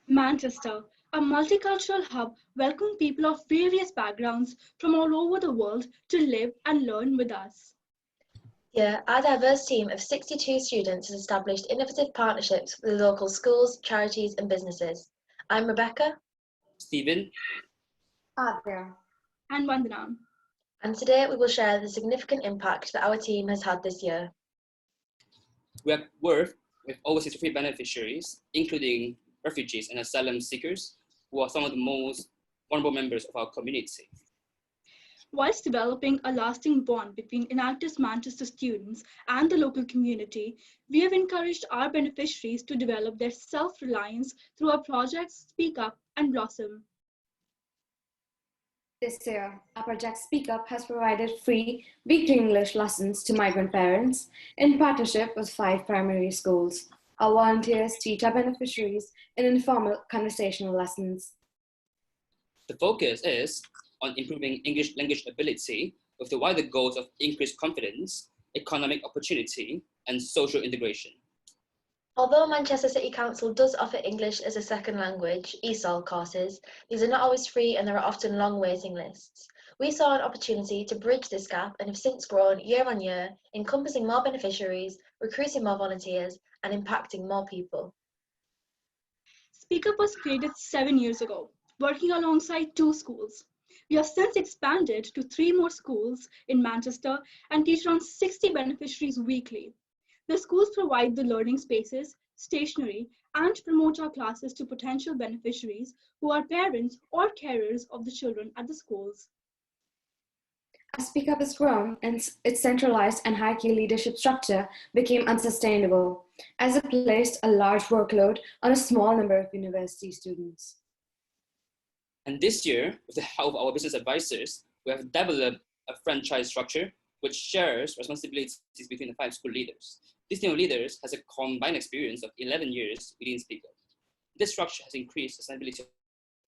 Manchester, a multicultural hub welcoming people of various backgrounds from all over the world to live and learn with us. Here, our diverse team of 62 students has established innovative partnerships with local schools, charities and businesses. I'm Rebecca. Stephen. Adria. And Vandana. And today we will share the significant impact that our team has had this year. We have worked with over 63 beneficiaries, including refugees and asylum seekers, who are some of the most vulnerable members of our community. Whilst developing a lasting bond between Enactus Manchester students and the local community, we have encouraged our beneficiaries to develop their self-reliance through our projects Speak Up and Blossom. This year, our project Speak Up has provided free weekly English lessons to migrant parents in partnership with 5 primary schools. Our volunteers teach our beneficiaries in informal conversational lessons. The focus is on improving English language ability with the wider goals of increased confidence, economic opportunity, and social integration. Although Manchester City Council does offer English as a second language, ESOL courses, these are not always free and there are often long waiting lists. We saw an opportunity to bridge this gap and have since grown year on year, encompassing more beneficiaries, recruiting more volunteers, and impacting more people. Speak Up was created 7 years ago, working alongside 2 schools. We have since expanded to 3 more schools in Manchester and teach around 60 beneficiaries weekly. The schools provide the learning spaces, stationery, and promote our classes to potential beneficiaries who are parents or carers of the children at the schools. As Speak Up has grown, and its centralized and hierarchy leadership structure became unsustainable, as it placed a large workload on a small number of university students. And this year, with the help of our business advisors, we have developed a franchise structure which shares responsibilities between the 5 school leaders. These new leaders has a combined experience of 11 years within Speak Up. This structure has increased the sustainability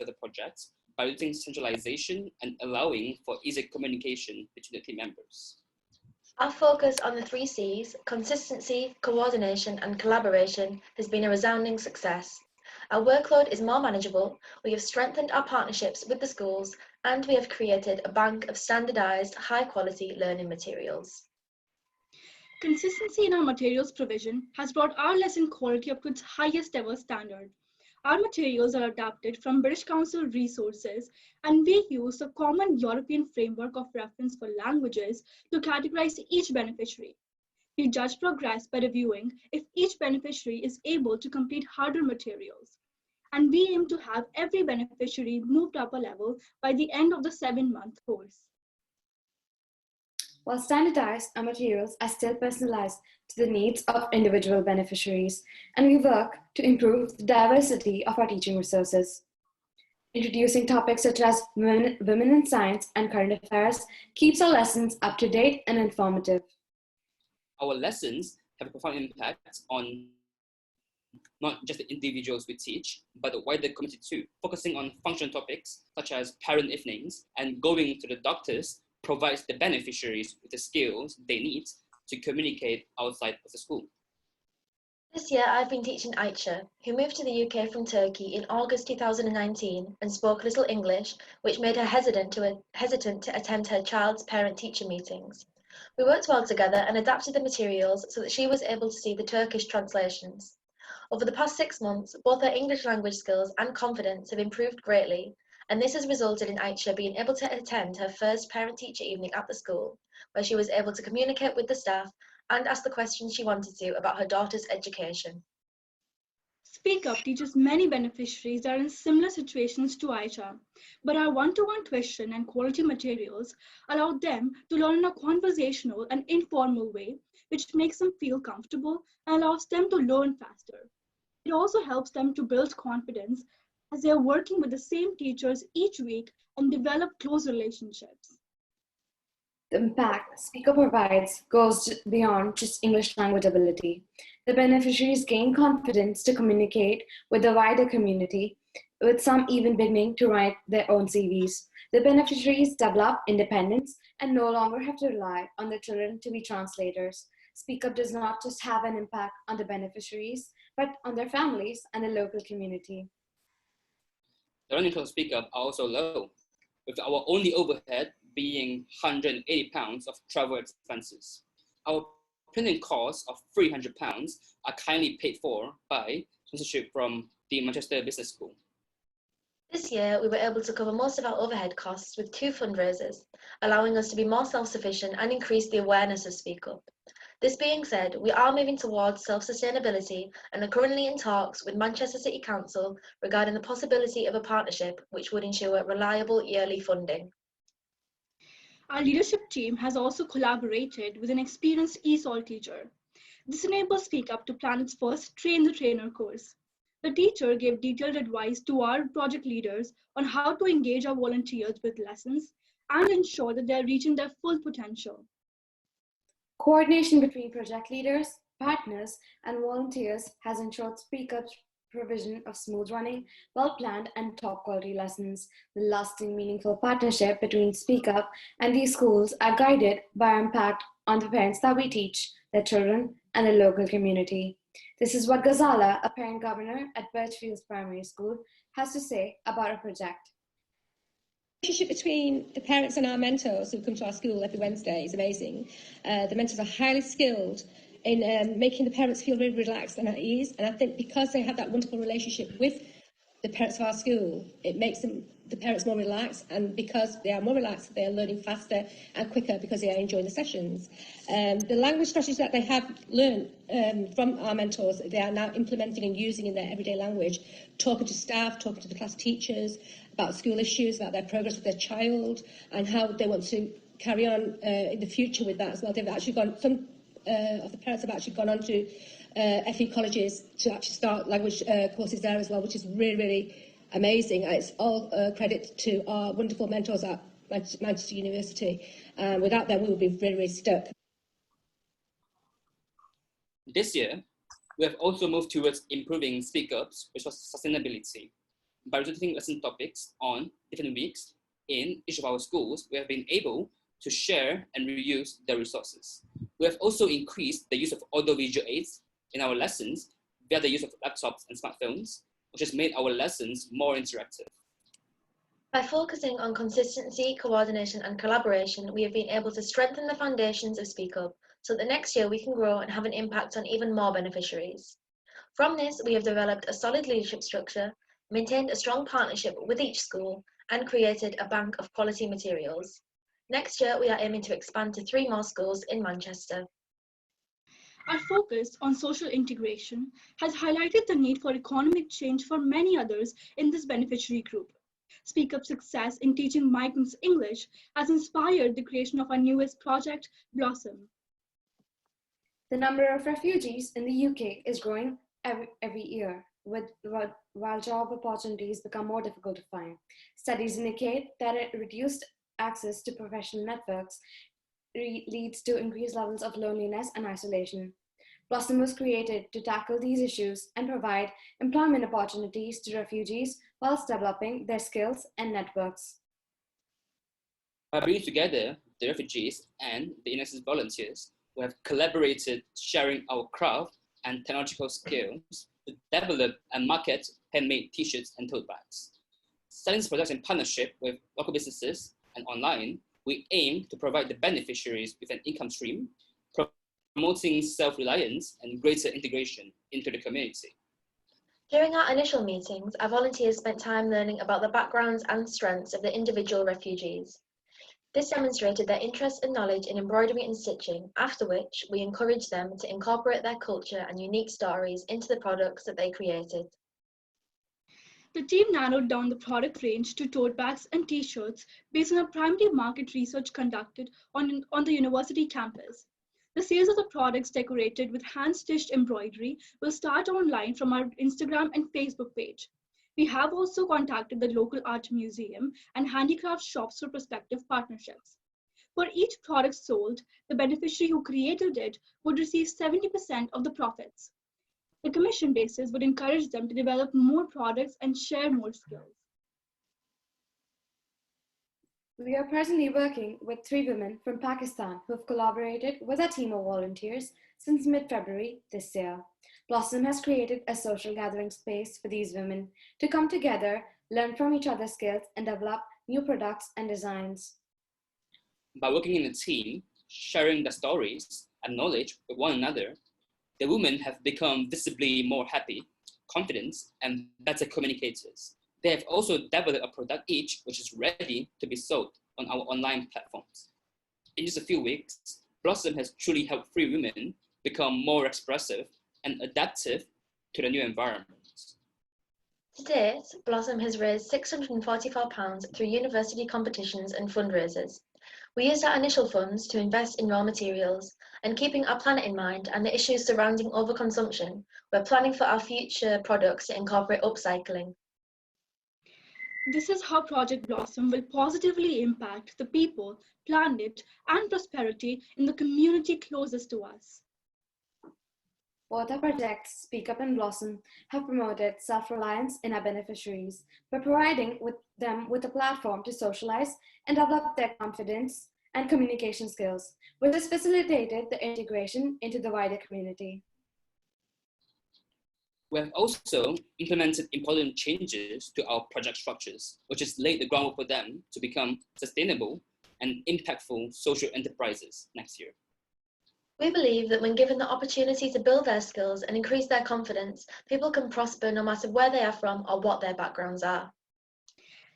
of the project by reducing centralization and allowing for easy communication between the team members. Our focus on the 3 C's, consistency, coordination and collaboration, has been a resounding success. Our workload is more manageable, we have strengthened our partnerships with the schools, and we have created a bank of standardised, high-quality learning materials. Consistency in our materials provision has brought our lesson quality up to its highest ever standard. Our materials are adapted from British Council resources, and we use a common European framework of reference for languages to categorize each beneficiary. We judge progress by reviewing if each beneficiary is able to complete harder materials. And we aim to have every beneficiary moved up a level by the end of the 7-month course. While standardized, our materials are still personalized to the needs of individual beneficiaries, and we work to improve the diversity of our teaching resources. Introducing topics such as women in science and current affairs keeps our lessons up to date and informative. Our lessons have a profound impact on not just the individuals we teach, but the wider community too, focusing on functional topics such as parent evenings and going to the doctors provides the beneficiaries with the skills they need to communicate outside of the school. This year I've been teaching Aisha, who moved to the UK from Turkey in August 2019 and spoke little English, which made her hesitant to attend her child's parent-teacher meetings. We worked well together and adapted the materials so that she was able to see the Turkish translations. Over the past 6 months, both her English language skills and confidence have improved greatly, and this has resulted in Aisha being able to attend her first parent-teacher evening at the school, where she was able to communicate with the staff and ask the questions she wanted to about her daughter's education. Speak Up teaches many beneficiaries that are in similar situations to Aisha, but our one-to-one tuition and quality materials allow them to learn in a conversational and informal way, which makes them feel comfortable and allows them to learn faster. It also helps them to build confidence as they are working with the same teachers each week and develop close relationships. The impact Speak Up provides goes beyond just English language ability. The beneficiaries gain confidence to communicate with the wider community, with some even beginning to write their own CVs. The beneficiaries develop independence and no longer have to rely on their children to be translators. Speak Up does not just have an impact on the beneficiaries, but on their families and the local community. The running costs of Speak Up are also low, with our only overhead being £180 of travel expenses. Our printing costs of £300 are kindly paid for by sponsorship from the Manchester Business School. This year, we were able to cover most of our overhead costs with 2 fundraisers, allowing us to be more self-sufficient and increase the awareness of Speak Up. This being said, we are moving towards self-sustainability and are currently in talks with Manchester City Council regarding the possibility of a partnership which would ensure reliable yearly funding. Our leadership team has also collaborated with an experienced ESOL teacher. This enables Speak Up to plan its first Train the Trainer course. The teacher gave detailed advice to our project leaders on how to engage our volunteers with lessons and ensure that they are reaching their full potential. Coordination between project leaders, partners, and volunteers has ensured Speak Up's provision of smooth running, well-planned, and top-quality lessons. The lasting, meaningful partnership between Speak Up and these schools are guided by our impact on the parents that we teach, their children, and the local community. This is what Ghazala, a parent governor at Birchfields Primary School, has to say about our project. The relationship between the parents and our mentors who come to our school every Wednesday is amazing. The mentors are highly skilled in making the parents feel very relaxed and at ease. And I think because they have that wonderful relationship with the parents of our school, it makes the parents more relaxed. And because they are more relaxed, they are learning faster and quicker because they are enjoying the sessions. The language strategies that they have learned from our mentors, they are now implementing and using in their everyday language, talking to staff, talking to the class teachers about school issues, about their progress with their child, and how they want to carry on in the future with that as well. They've actually gone, some of the parents have actually gone on to FE colleges to actually start language courses there as well, which is really, really amazing. It's all credit to our wonderful mentors at Manchester University. Without them, we would be really, really stuck. This year, we have also moved towards improving Speak Up's sustainability. By rotating lesson topics on different weeks in each of our schools, we have been able to share and reuse the resources. We have also increased the use of audiovisual aids in our lessons via the use of laptops and smartphones, which has made our lessons more interactive. By focusing on consistency, coordination, and collaboration, we have been able to strengthen the foundations of Speak Up so that next year we can grow and have an impact on even more beneficiaries. From this, we have developed a solid leadership structure, maintained a strong partnership with each school, and created a bank of quality materials. Next year, we are aiming to expand to 3 more schools in Manchester. Our focus on social integration has highlighted the need for economic change for many others in this beneficiary group. Speak Up's success in teaching migrants English has inspired the creation of our newest project, Blossom. The number of refugees in the UK is growing every year, while job opportunities become more difficult to find. Studies indicate that reduced access to professional networks leads to increased levels of loneliness and isolation. Blossom was created to tackle these issues and provide employment opportunities to refugees whilst developing their skills and networks. By bringing together the refugees and the Enactus volunteers, we have collaborated, sharing our craft and technological skills to develop and market handmade t-shirts and tote bags. Selling these products in partnership with local businesses and online, we aim to provide the beneficiaries with an income stream, promoting self-reliance and greater integration into the community. During our initial meetings, our volunteers spent time learning about the backgrounds and strengths of the individual refugees. This demonstrated their interest and knowledge in embroidery and stitching, after which we encouraged them to incorporate their culture and unique stories into the products that they created. The team narrowed down the product range to tote bags and t-shirts based on a primary market research conducted on the university campus. The sales of the products decorated with hand-stitched embroidery will start online from our Instagram and Facebook page. We have also contacted the local art museum and handicraft shops for prospective partnerships. For each product sold, the beneficiary who created it would receive 70% of the profits. The commission basis would encourage them to develop more products and share more skills. We are presently working with 3 women from Pakistan who have collaborated with our team of volunteers since mid-February this year. Blossom has created a social gathering space for these women to come together, learn from each other's skills, and develop new products and designs. By working in a team, sharing their stories and knowledge with one another, the women have become visibly more happy, confident, and better communicators. They have also developed a product each which is ready to be sold on our online platforms. In just a few weeks, Blossom has truly helped free women become more expressive and adaptive to the new environment. To date, Blossom has raised £644 through university competitions and fundraisers. We used our initial funds to invest in raw materials, and keeping our planet in mind and the issues surrounding overconsumption, we're planning for our future products to incorporate upcycling. This is how Project Blossom will positively impact the people, planet, and prosperity in the community closest to us. Both our projects, Speak Up and Blossom, have promoted self-reliance in our beneficiaries by providing them with a platform to socialize and develop their confidence and communication skills, which has facilitated the integration into the wider community. We have also implemented important changes to our project structures, which has laid the groundwork for them to become sustainable and impactful social enterprises next year. We believe that when given the opportunity to build their skills and increase their confidence, people can prosper no matter where they are from or what their backgrounds are.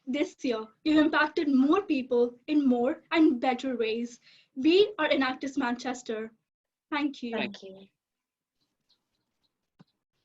This year, we've impacted more people in more and better ways. We are Enactus Manchester. Thank you. Thank you.